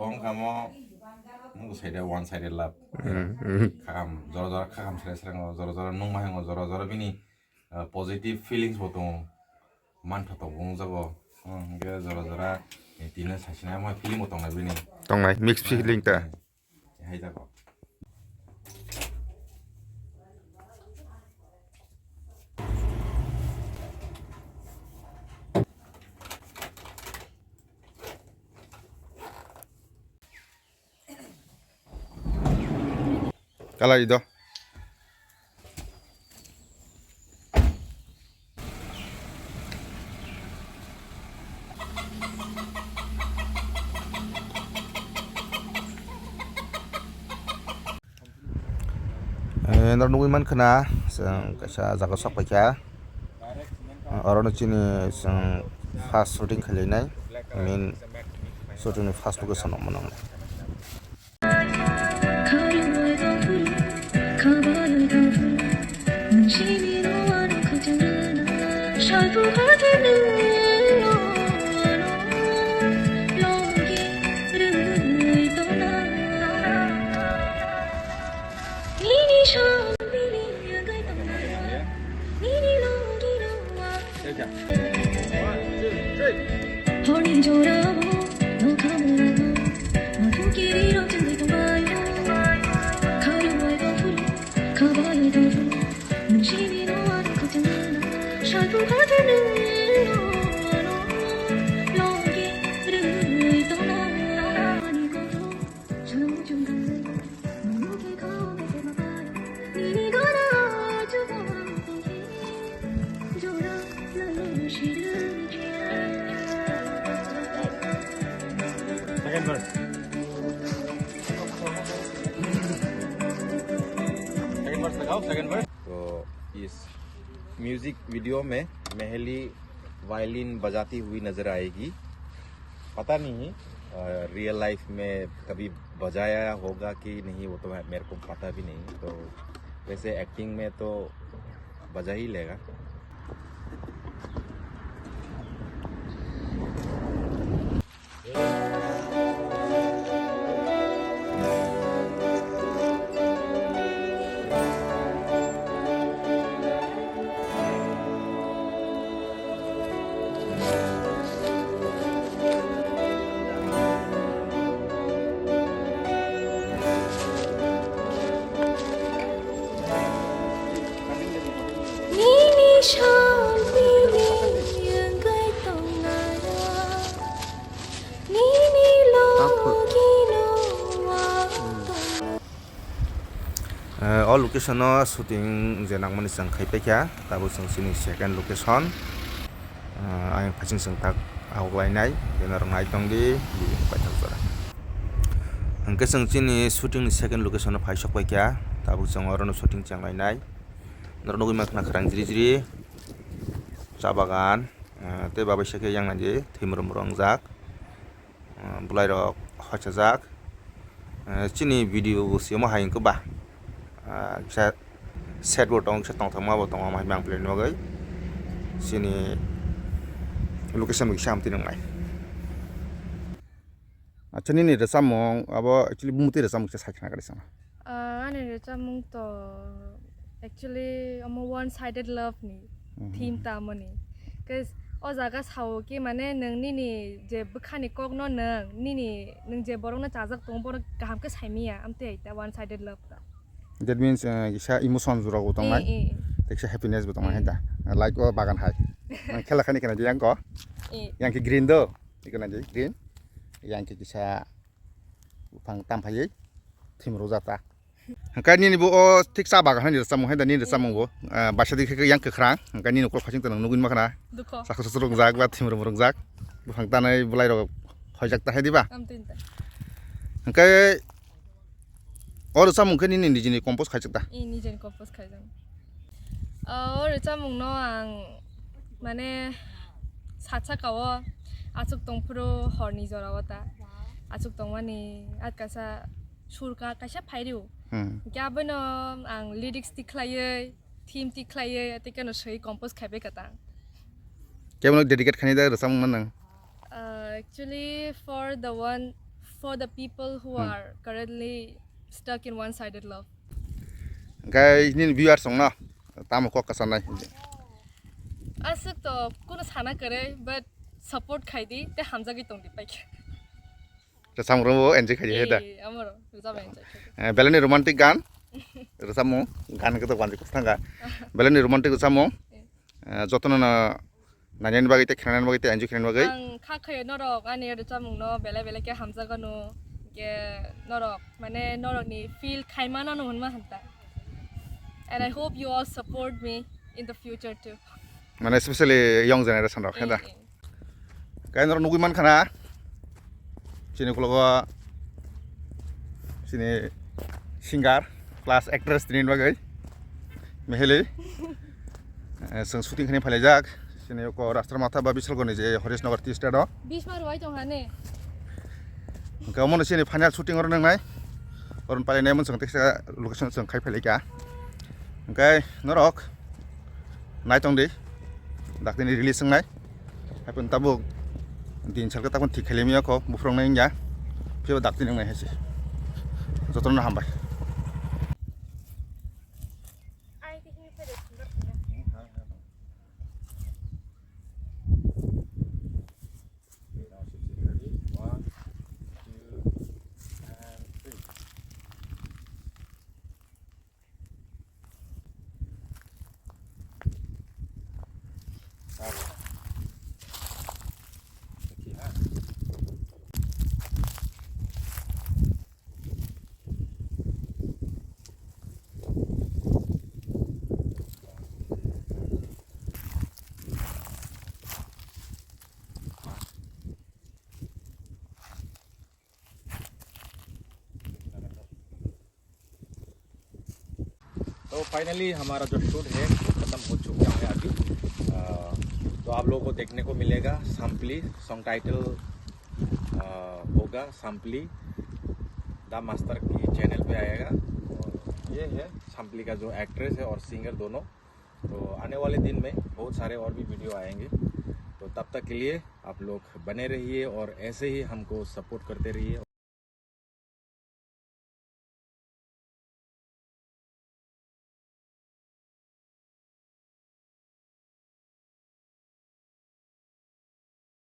bong kamo nunggu saya one sided love kakam zora kakam serang zora nung mah yang zora bini positive feelings botong mantap tong bung jago enggak zora tina sasina mah feeling botong lagi bini tong nai mixed feeling ta hai jago kala ido nor nungui man khana sang kaisa jaga sok paikha orono chini sang fast shooting khalinai main shooting ni fast location manam तो इस music video में Mehli violin बजाती हुई नजर आएगी पता नहीं real life में कभी बजाया होगा कि नहीं वो तो मेरे को पता भी नहीं तो वैसे एक्टिंग में तो बजा ही लेगा all location no shooting jenang mani sang khai paikha tabo sang sini second location ang phaching sang tak awlainai benar ngai tongdi di paithak jora angke sang sini shooting ni second location no phai sok paikha tabo sang orono shooting changlainai nornogui makna khrang jiri cha bagan te babai seke yang naji thimrum rongjak bulai rok hochajak chini video simo haing ko ba sa set botong sa tong thama botong ma bang plan wagai sini location mi sam tinang mai achani ni rasamong abo actually bumuti rasamong sa sakna kari sama ani rasamong to actually amo one sided love ni theme ta moni cuz o jaga sao ki mane nang ni ni je bkhani kok no nang ni ni nang je borong na chajak tong bor gaham ke saimiya amte aita one sided love ta that means isa emotion jura ko tong mai teksa happiness bo tong mai da like o bagan hai khela khani kana yang ko yang ki green do ikana je green yang ki kisa phang tam phai thim rozata hangkani ni bo o tiksa bagan hani samung hai da ni samung bo basa dik yang ke khrang hangkani no ko khaching tanang nugun makana dukho sakho surung jak ba thim rong jak phang tanai bulai ro hojak ta hai diba amtinta hangkai or samung khani ni dijini compose khachak ta ni jen compose khaijang or chamung no ang mane sacha kawo achuk tongpro horni jorawata achuk tongmani atkasa surka kaisa phairiu kyabano ang lyrics tikhlaiye theme tikhlaiye atikano sei compose khaibe katang kemono dedicate khani da samung man actually for the one for the people who are currently stuck in one-sided love. Guys, ini viewers song na, tamu kok kesanai. Asuk to kuno sana kare but support khai di te hamza gi tong di pai. Resam robo enjoy kaji heda. Amaro ruza ben chai. Belani romantic gan, resamu gan kita wanti kustanga. Belani romantic resamu, jotono na nanyain bagai te kenan bagai te enjoy kenan bagai. Ang kha khay norok ani ruza mung no bele bele ke hamza ga no ke norok mane norok ni feel khai mana no hunma hanta. And I hope you all support me in the future too. Mana especially young generation rok heda. Kaya norok nugui man kana. Sini kulogo sini singer class actress tinin bagai meheli sang shooting khani phalajak sini ko rastra matha ba bisal gone je Horisnagar tea state o 20 mar wai tong hane. Kamon sini final shooting or nang nai oron pale nemon sang teksa location sang khai phalika kai norok nai tong di dakni release sang nai hapun tabuk din salka takon thik khelemiya ko bufrong nai ya phiba dakti nang nai hese jotono na hambai तो finally हमारा जो shoot है खत्म हो चुका है अभी। तो आप लोगों को देखने को मिलेगा सांपली, सॉन्ग टाइटल होगा सांपली द मास्टर की चैनल पे आएगा। और ये है सांपली का जो एक्ट्रेस है और सिंगर दोनों। तो आने वाले दिन में बहुत सारे और भी वीडियो आएंगे। तो तब तक के लिए आप लोग बने रहिए और ऐसे ही हमको सपोर्ट करते रहिए।